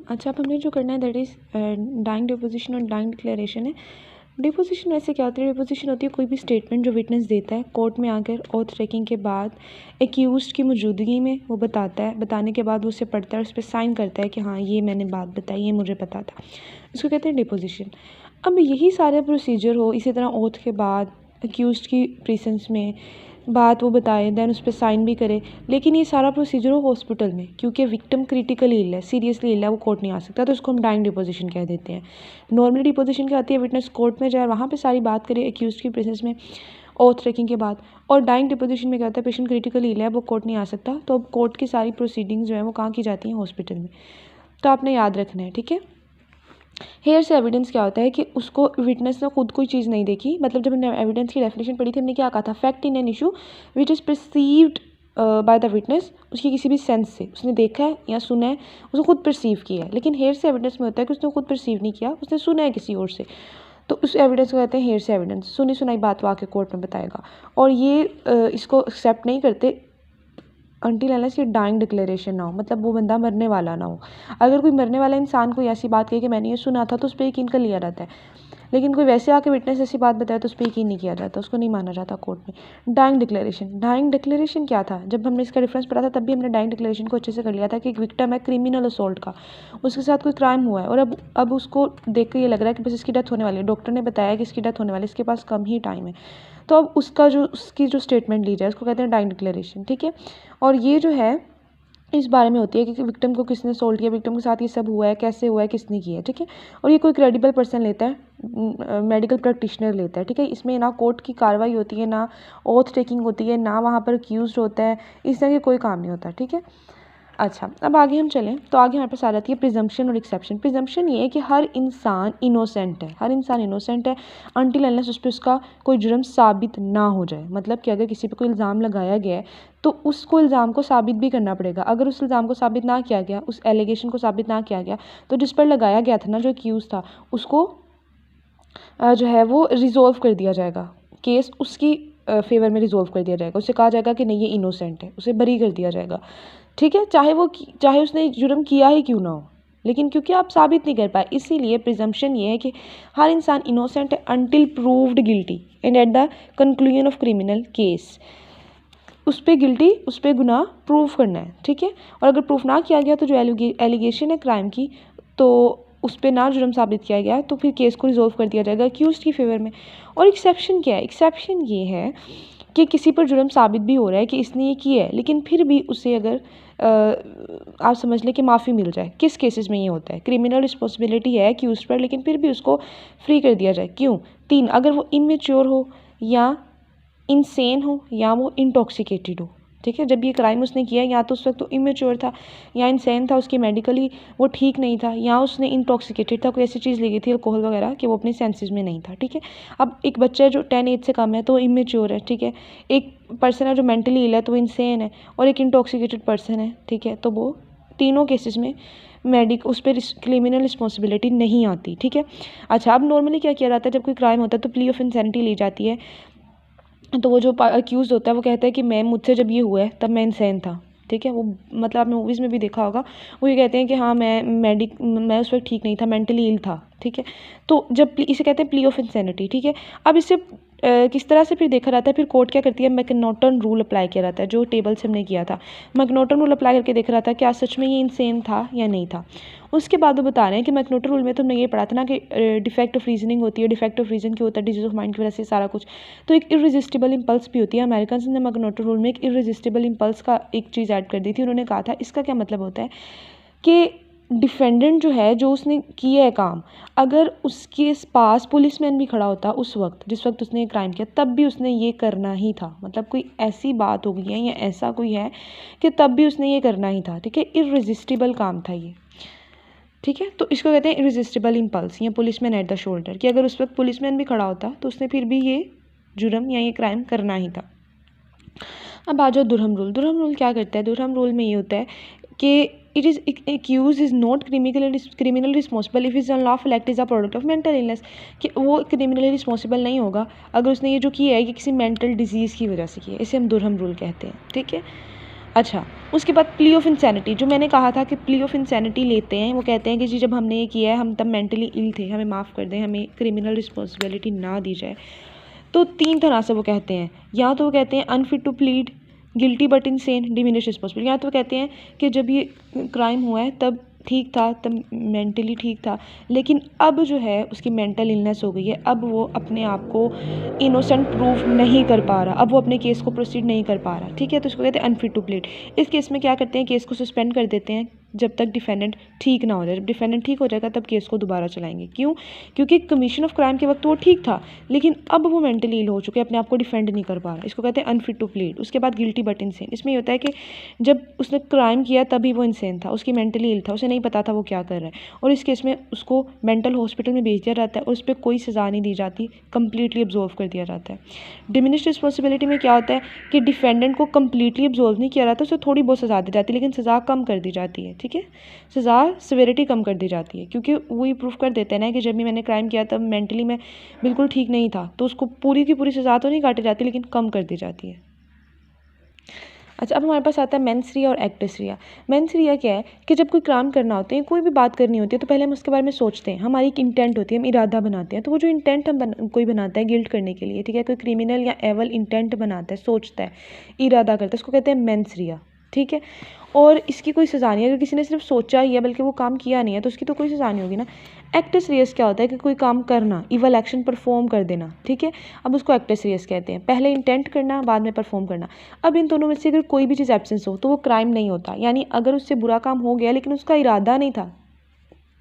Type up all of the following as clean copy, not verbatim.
अच्छा, अब हमने जो करना है दैट इज़ डाइंग डिपोजिशन और डाइंग डिक्लेरेशन है। डिपोजिशन वैसे क्या होती है? डिपोजिशन होती है कोई भी स्टेटमेंट जो विटनेस देता है कोर्ट में आकर ऑथ टेकिंग के बाद एक्यूज्ड की मौजूदगी में वो बताता है, बताने के बाद वो उसे पढ़ता है और उस पर साइन करता है कि हाँ ये मैंने बात बताई, ये मुझे पता था। इसको कहते हैं डिपोजिशन। अब यही सारे प्रोसीजर हो इसी तरह ऑथ के बाद एक्यूज्ड की प्रेजेंस में बात वो बताए, देन उस पर साइन भी करे, लेकिन ये सारा प्रोसीजर हो हॉस्पिटल में, क्योंकि विक्टिम क्रिटिकली इल है, सीरियसली इल है, वो कोर्ट नहीं आ सकता, तो उसको हम डाइंग डिपोजिशन कह देते हैं। नॉर्मली डिपोजिशन क्या आती है? विटनेस कोर्ट में जाए, वहाँ पे सारी बात करे एक्यूज्ड की प्रेजेंस में ऑथ टेकिंग के बाद। और डाइंग डिपोजिशन में क्या होता है? पेशेंट क्रिटिकली इल है, वो कोर्ट नहीं आ सकता, तो अब कोर्ट की सारी प्रोसीडिंग्स जो है वो कहाँ की जाती हैं? हॉस्पिटल में। तो आपने याद रखना है, ठीक है। हेयर से एविडेंस क्या होता है कि उसको विटनेस ने खुद कोई चीज़ नहीं देखी, मतलब जब हमने एविडेंस की डेफिनेशन पढ़ी थी हमने क्या कहा था? Fact in an issue which is perceived by the witness, उसकी किसी भी सेंस से उसने देखा है या सुना है, उसने खुद परसीव किया है। लेकिन हेयर से एविडेंस में होता है कि उसने खुद परसीव नहीं किया, उसने सुना है किसी और से, तो उस एविडेंस को कहते हैं हेयर से एविडेंस। सुनी सुनाई बात वो आके कोर्ट में बताएगा, और ये इसको एक्सेप्ट नहीं करते अनटिल अनलेस ये डाइंग डिक्लेरेशन ना हो, मतलब वो बंदा मरने वाला ना हो। अगर कोई मरने वाला इंसान कोई ऐसी बात कहे कि मैंने ये सुना था, तो उस पर यकीन कर लिया जाता है, लेकिन कोई वैसे आके विटनेस ऐसी बात बताए तो उस पर यकीन नहीं किया जाता, उसको नहीं माना जाता कोर्ट में। डाइंग डिक्लेरेशन क्या था? जब हमने इसका डिफरेंस पढ़ा था तब भी हमने डाइंग डिक्लेरेशन को अच्छे से कर लिया था कि एक विक्टिम है क्रिमिनल असॉल्ट का, उसके साथ कोई क्राइम हुआ है और अब उसको देख के ये लग रहा है कि बस इसकी डेथ होने वाली है, डॉक्टर ने बताया कि इसकी डेथ होने वाली है, इसके पास कम ही टाइम है, तो अब उसकी जो स्टेटमेंट ली जाए उसको कहते हैं डाइंग डिक्लेरेशन, ठीक है। और ये जो है इस बारे में होती है कि विक्टिम को किसने असॉल्ट किया, विक्टिम के साथ ये सब हुआ है, कैसे हुआ है, किसने किया है, ठीक है। और ये कोई क्रेडिबल पर्सन लेता है, मेडिकल प्रैक्टिशनर लेता है, ठीक है। इसमें ना कोर्ट की कार्रवाई होती है, ना ऑथ टेकिंग होती है, ना वहाँ पर अक्यूज्ड होता है, इस तरह के कोई काम नहीं होता, ठीक है। अच्छा, अब आगे हम चलें तो आगे हमारे पास आ जाती है प्रिजम्पशन और एक्सेप्शन। प्रिजम्पशन ये है कि हर इंसान इनोसेंट है, हर इंसान इनोसेंट है अनटिल अनलेस उस पर उसका कोई जुर्म साबित ना हो जाए। मतलब कि अगर किसी पे कोई इल्ज़ाम लगाया गया है तो उसको इल्ज़ाम को साबित भी करना पड़ेगा। अगर उस इल्ज़ाम को साबित ना किया गया, उस एलिगेशन को साबित ना किया गया, तो जिस पर लगाया गया था ना, जो एक्यूज़ था, उसको जो है वो रिजॉल्व कर दिया जाएगा, केस उसकी फेवर में रिजॉल्व कर दिया जाएगा, उसे कहा जाएगा कि नहीं ये इनोसेंट है, उसे बरी कर दिया जाएगा, ठीक है। चाहे उसने जुर्म किया ही क्यों ना हो, लेकिन क्योंकि आप साबित नहीं कर पाए, इसीलिए प्रिजम्पशन ये है कि हर इंसान इनोसेंट है until proved guilty and at the conclusion of criminal case. उस पर गिल्टी, उस पर गुनाह प्रूव करना है, ठीक है। और अगर प्रूफ ना किया गया तो जो एलिगेशन है क्राइम की, तो उस पर ना जुर्म साबित किया गया तो फिर केस को रिजॉल्व कर दिया जाएगा अक्यूज्ड की फेवर में। और एक्सेप्शन क्या है? एक्सेप्शन ये है कि किसी पर जुर्म साबित भी हो रहा है कि इसने ये किया है, लेकिन फिर भी उसे अगर आप समझ लें कि माफ़ी मिल जाए। किस केसेस में ये होता है? क्रिमिनल रिस्पॉन्सिबिलिटी है अक्यूज्ड पर, लेकिन फिर भी उसको फ्री कर दिया जाए। क्यों? 3, अगर वो इनमेच्योर हो, या इनसेन हो, या वो इंटॉक्सिकेटेड हो, ठीक है। जब ये क्राइम उसने किया या तो उस वक्त तो इमेच्योर था, या इनसेन था, उसकी मेडिकली वो ठीक नहीं था, या उसने इंटॉक्सिकेटेड था, कोई ऐसी चीज़ ली गई थी अल्कोहल वगैरह कि वो अपने सेंसेस में नहीं था, ठीक है। अब एक बच्चा जो 10 एज से कम है तो वो इमेच्योर है, ठीक है। एक पर्सन है जो मेंटली इल है तो वो इनसेन है, और एक इंटॉक्सिकेटेड पर्सन है, ठीक है। तो वो तीनों केसेस में उस पर क्रिमिनल रिस्पॉन्सिबिलिटी नहीं आती, ठीक है। अच्छा, अब नॉर्मली क्या किया जाता है? जब कोई क्राइम होता है तो प्ली ऑफ इंसेनिटी ली जाती है, तो वो जो अक्यूज़ होता है वो कहता है कि मैं मुझसे जब ये हुआ है तब मैं इनसेन था, ठीक है। वो मतलब आपने मूवीज़ में भी देखा होगा, वो ये कहते हैं कि हाँ मैं उस वक्त ठीक नहीं था, मेंटली इल था, ठीक है। तो जब इसे कहते हैं प्ली ऑफ इंसेनिटी, ठीक है। अब इससे किस तरह से फिर देखा जाता है? फिर कोर्ट क्या करती है? मैकनॉटन रूल अप्लाई किया जाता है, जो टेबल से हमने किया था। मैकनॉटन रूल अप्लाई करके देखा जाता है क्या सच में ये इनसेन था या नहीं था। उसके बाद वो बता रहे हैं कि मैकनॉटन रूल में तो हमने ये पढ़ा था ना कि डिफेक्ट ऑफ रीजनिंग होती है। डिफेक्ट ऑफ रीजन क्यों होता है? डिजीज ऑफ माइंड की वजह से सारा कुछ। तो एक इररेजिस्टिबल इंपल्स भी होती है। अमेरिकन ने मैकनॉटन रूल में एक इररेजिस्टिबल इंपल्स का एक चीज़ ऐड कर दी थी। उन्होंने कहा था इसका क्या मतलब होता है कि डिफेंडेंट जो है, जो उसने किया है काम, अगर उसके पास पुलिसमैन भी खड़ा होता उस वक्त जिस वक्त उसने क्राइम किया, तब भी उसने ये करना ही था। मतलब कोई ऐसी बात हो गई है या ऐसा कोई है कि तब भी उसने ये करना ही था, ठीक है। इररेजिस्टिबल काम था ये, ठीक है। तो इसको कहते हैं इररेजिस्टिबल इंपल्स या पुलिसमैन एट द शोल्डर, कि अगर उस वक्त पुलिसमैन भी खड़ा होता तो उसने फिर भी ये जुर्म या ये क्राइम करना ही था। अब आ जाओ दुरहम रूल। दुरहम रूल क्या करता है? दुरहम रूल में ये होता है कि it is accuse is not criminal responsible if is unlawful act is a product of mental illness, कि वो क्रिमिनली रिस्पॉन्सिबल नहीं होगा अगर उसने ये जो किया है कि किसी मेंटल डिजीज़ की वजह से किया है। इसे हम दुरहम रूल कहते हैं, ठीक है। अच्छा, उसके बाद प्ली ऑफ इंसैनिटी, जो मैंने कहा था कि प्ली ऑफ इंसैनिटी लेते हैं, वो कहते हैं कि जी जब हमने ये किया है हम तब मेंटली इल थे, हमें माफ़ कर दें, हमें क्रिमिनल रिस्पॉन्सिबिलिटी ना दी जाए। तो 3 तरह से वो कहते हैं, या तो वो कहते हैं unfit to plead, guilty but insane, diminish responsibility, या तो वो कहते हैं कि जब ये क्राइम हुआ है तब ठीक था, तब मेंटली ठीक था, लेकिन अब जो है उसकी मेंटल इलनेस हो गई है, अब वो अपने आप को इनोसेंट प्रूव नहीं कर पा रहा, अब वो अपने केस को प्रोसीड नहीं कर पा रहा, ठीक है। तो इसको कहते हैं अनफिट टू प्लीड। इस केस में क्या करते हैं, केस को सस्पेंड कर देते हैं जब तक डिफेंडेंट ठीक ना हो जाए। जब डिफेंडेंट ठीक हो जाएगा तब केस को दोबारा चलाएंगे। क्यों? क्योंकि कमीशन ऑफ क्राइम के वक्त वो ठीक था, लेकिन अब वो मेंटली इल हो चुके, अपने आप को डिफेंड नहीं कर पा रहा। इसको कहते हैं अनफिट टू प्लीड। उसके बाद गिल्टी बट इनसेन। इसमें ये होता है कि जब उसने क्राइम किया तभी वो इनसेन था, उसकी मेंटली इल था, उसे नहीं पता था वो क्या कर रहा है, और इस केस में उसको मेंटल हॉस्पिटल में भेज दिया जाता है और उस पर कोई सज़ा नहीं दी जाती, कंप्लीटली अब्जॉर्व कर दिया जाता है। डिमिनिश्ड रिस्पॉन्सिबिलिटी में क्या होता है कि डिफेंडेंट को कंप्लीटली अब्जॉर्व नहीं किया जाता, उसे थोड़ी बहुत सज़ा दी जाती है, लेकिन सज़ा कम कर दी जाती है, ठीक है। सज़ा सिविरिटी कम कर दी जाती है, क्योंकि वो ये प्रूफ कर देते हैं ना कि जब भी मैंने क्राइम किया तब मेंटली मैं बिल्कुल ठीक नहीं था, तो उसको पूरी की पूरी सज़ा तो नहीं काटी जाती, लेकिन कम कर दी जाती है। अच्छा, अब हमारे पास आता है मेंस रिया और एक्टस रिया। मेंस रिया क्या है कि जब कोई क्राइम करना होता है, कोई भी बात करनी होती है, तो पहले हम उसके बारे में सोचते हैं, हमारी एक इंटेंट होती है, हम इरादा बनाते हैं। तो वो जो इंटेंट हम कोई बनाता है गिल्ट करने के लिए, ठीक है, कोई क्रिमिनल या एवल इंटेंट बनाता है, सोचता है, इरादा करता है, उसको कहते हैं मेंस रिया, ठीक है। और इसकी कोई सज़ा नहीं है, अगर किसी ने सिर्फ सोचा ही है बल्कि वो काम किया नहीं है तो उसकी तो कोई सज़ा नहीं होगी ना। एक्टस रियस क्या होता है कि कोई काम करना, इवल एक्शन परफॉर्म कर देना, ठीक है। अब उसको एक्टस रियस कहते हैं, पहले इंटेंट करना, बाद में परफॉर्म करना। अब इन दोनों में से अगर कोई भी चीज़ एब्सेंस हो तो वो क्राइम नहीं होता, यानी अगर उससे बुरा काम हो गया लेकिन उसका इरादा नहीं था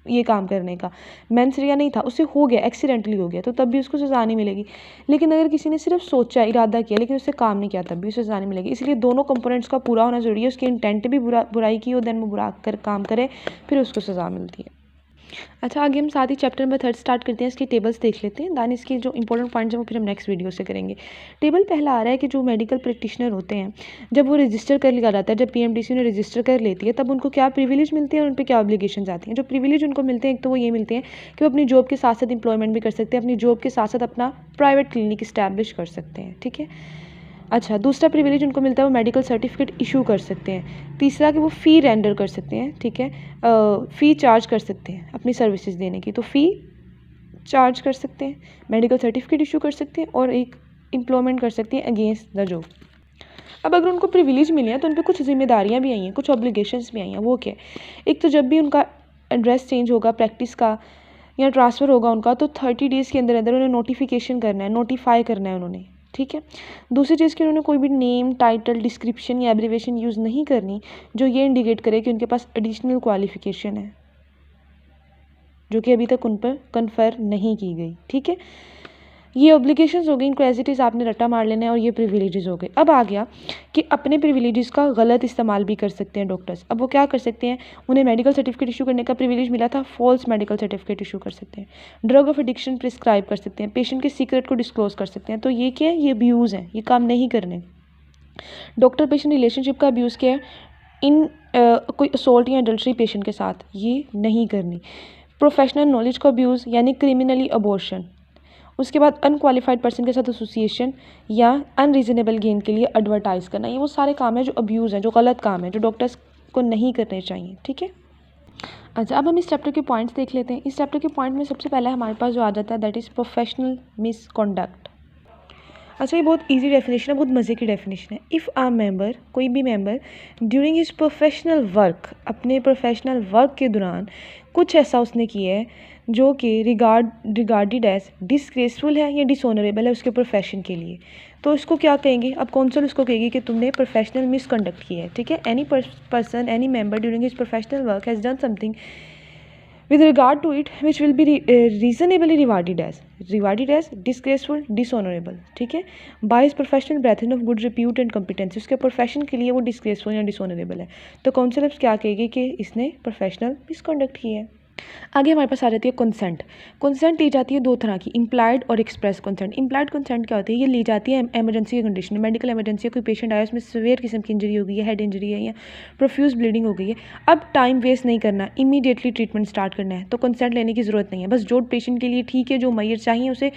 ये काम करने का, मेंस रिया नहीं था, उससे हो गया, एक्सीडेंटली हो गया, तो तब भी उसको सज़ा नहीं मिलेगी। लेकिन अगर किसी ने सिर्फ सोचा, इरादा किया, लेकिन उससे काम नहीं किया, तब भी उसे सज़ा नहीं मिलेगी। इसलिए दोनों कंपोनेंट्स का पूरा होना ज़रूरी है। उसकी इंटेंट भी बुराई की हो, देन वो बुरा कर काम करे, फिर उसको सज़ा मिलती है। अच्छा, आगे हम साथ ही चैप्टर नंबर 3 स्टार्ट करते हैं, इसकी टेबल्स देख लेते हैं, दैन इसके जो इंपॉर्टेंट पॉइंट्स हैं वो फिर हम नेक्स्ट वीडियो से करेंगे। टेबल पहला आ रहा है कि जो मेडिकल प्रैक्टिशनर होते हैं, जब वो रजिस्टर कर लिया जाता है, जब पीएमडीसी उन्हें रजिस्टर कर लेती है, तब उनको क्या प्रिविलेज मिलती है और उन पर क्या ऑब्लिगेशंस आती हैं। जो प्रिविलेज उनको मिलते हैं, एक तो वो ये मिलते हैं कि वो अपनी जॉब के साथ साथ इंप्लॉयमेंट भी कर सकते हैं, अपनी जॉब के साथ साथ अपना प्राइवेट क्लिनिक इस्टेब्लिश कर सकते हैं, ठीक है। अच्छा, दूसरा प्रिविलेज उनको मिलता है वो मेडिकल सर्टिफिकेट इशू कर सकते हैं। तीसरा कि वो फ़ी रेंडर कर सकते हैं, ठीक है, फ़ी चार्ज कर सकते हैं अपनी सर्विसेज देने की, तो फ़ी चार्ज कर सकते हैं, मेडिकल सर्टिफिकेट इशू कर सकते हैं और एक एम्प्लॉयमेंट कर सकते हैं अगेंस्ट द जॉब। अब अगर उनको प्रिविलेज मिले हैं तो उन पर कुछ जिम्मेदारियाँ भी आई हैं, कुछ ऑब्लिगेशंस भी आई हैं। वो क्या है, एक तो जब भी उनका एड्रेस चेंज होगा प्रैक्टिस का या ट्रांसफ़र होगा उनका, तो 30 डेज़ के अंदर अंदर उन्हें नोटिफिकेशन करना है, नोटिफाई करना है उन्होंने, ठीक है। दूसरी चीज़ कि उन्होंने कोई भी नेम, टाइटल, डिस्क्रिप्शन या एब्रीवेशन यूज़ नहीं करनी जो ये इंडिकेट करे कि उनके पास एडिशनल क्वालिफिकेशन है, जो कि अभी तक उन पर कन्फर नहीं की गई, ठीक है। ये ऑब्लिगेशंस हो गई, इनको एज इट इज़ आपने रट्टा मार लेना है, और ये प्रिविलेजेस हो गए। अब आ गया कि अपने प्रिविलेजेस का गलत इस्तेमाल भी कर सकते हैं डॉक्टर्स। अब वो क्या कर सकते हैं, उन्हें मेडिकल सर्टिफिकेट इशू करने का प्रिविलेज मिला था, फॉल्स मेडिकल सर्टिफिकेट इशू कर सकते हैं, ड्रग ऑफ एडिक्शन प्रिस्क्राइब कर सकते हैं, पेशेंट के सीक्रेट को डिस्क्लोज कर सकते हैं। तो ये क्या है, ये अब्यूज़ है, ये काम नहीं करने। डॉक्टर पेशेंट रिलेशनशिप का अब्यूज़ क्या है, इन कोई असोल्ट या अडल्ट्री पेशेंट के साथ ये नहीं करनी। प्रोफेशनल नॉलेज का अब्यूज़ यानी क्रिमिनली अबॉर्शन। उसके बाद अनक्वालिफाइड पर्सन के साथ एसोसिएशन या अनरीजनेबल गेन के लिए एडवर्टाइज़ करना, ये वो सारे काम हैं जो अब्यूज़ हैं, जो गलत काम है, जो डॉक्टर्स को नहीं करने चाहिए, ठीक है। अच्छा, अब हम इस चैप्टर के पॉइंट्स देख लेते हैं। इस चैप्टर के पॉइंट में सबसे पहले हमारे पास जो आ जाता है दैट इज़ प्रोफेशनल मिसकॉन्डक्ट। अच्छा, ये बहुत इजी डेफिनेशन है, बहुत मज़े की डेफिनेशन है। इफ़ आ मेंबर, कोई भी member during his professional work, अपने प्रोफेशनल वर्क के दौरान कुछ ऐसा उसने किया है जो कि रिगार्डेड एज डिसग्रेसफुल है या डिसऑनरेबल है उसके प्रोफेशन के लिए, तो इसको क्या कहेंगे, अब कौंसिल उसको कहेगी कि तुमने प्रोफेशनल मिसकंडक्ट किया है, ठीक है। Any person, any member during his professional work has done something with regard to it which will be reasonably rewarded as disgraceful, dishonorable, ठीक है, by his professional breadth of good repute and competence, उसके profession के लिए वो disgraceful या dishonourable है, तो council क्या कहेगी कि इसने प्रोफेशनल मिसकंडक्ट किया है। आगे हमारे पास आ जाती है कंसेंट। कंसेंट ली जाती है दो तरह की, इम्प्लाइड और एक्सप्रेस कंसेंट। इम्प्लाइड कंसेंट क्या होती है, ये ली जाती है एमरजेंसी की कंडीशन में, मेडिकल एमरजेंसी है, कोई पेशेंट आया उसमें सीवियर किस्म की इंजरी हो गई है, हेड इंजरी है या प्रोफ्यूज ब्लीडिंग हो गई है, अब टाइम वेस्ट नहीं करना, इमीडिएटली ट्रीटमेंट स्टार्ट करना है, तो कंसेंट लेने की ज़रूरत नहीं है। बस जो पेशेंट के लिए ठीक है, जो मैयर चाहिए उसे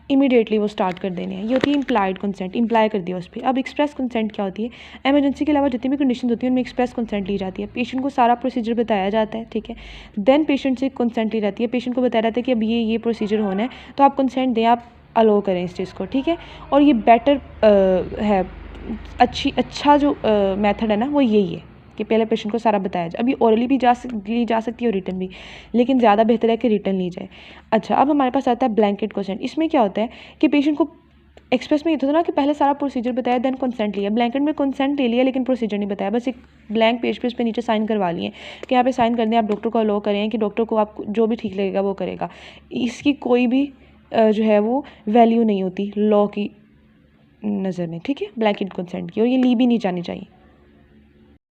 इमीडिएटली वो स्टार्ट कर देने हैं। ये होती है इम्प्लाइड कंसेंट, इम्प्लाई कर दिया उस पर। अब एक्सप्रेस कंसेंट क्या होती है? एमरजेंसी के अलावा जितनी भी कंडीशन होती है उनमें एक्सप्रेस कंसेंट ली जाती है। पेशेंट को सारा प्रोसीजर बताया जाता है, ठीक है, देन पेशेंट से कंसेंट ली जाती है। पेशेंट को बताया जाता है कि अब ये प्रोसीजर होना है, तो आप कंसेंट दें, आप अलो करें इस चीज़ को, ठीक है। और ये बेटर है, अच्छा जो मेथड है ना वो यही है कि पहले पेशेंट को सारा बताया जाए। अभी ओरली भी ली जा सकती है और रिटर्न भी, लेकिन ज़्यादा बेहतर है कि रिटर्न ली जाए। अच्छा, अब हमारे पास आता है ब्लैंकेट कंसेंट। इसमें क्या होता है कि पेशेंट को एक्सप्रेस में ये था ना कि पहले सारा प्रोसीजर बताया, देन कंसेंट लिया। ब्लैंकेट में कंसेंट ले लिया लेकिन प्रोसीजर नहीं बताया, बस एक ब्लैंक पेज पे उस पर नीचे साइन करवा लिए कि यहाँ पे साइन कर दें, आप डॉक्टर को अलो करें कि डॉक्टर को आप जो भी ठीक लगेगा वो करेगा। इसकी कोई भी जो है वो वैल्यू नहीं होती लॉ की नज़र में, ठीक है, ब्लैंकेट कंसेंट की, और ये ली भी नहीं जानी चाहिए।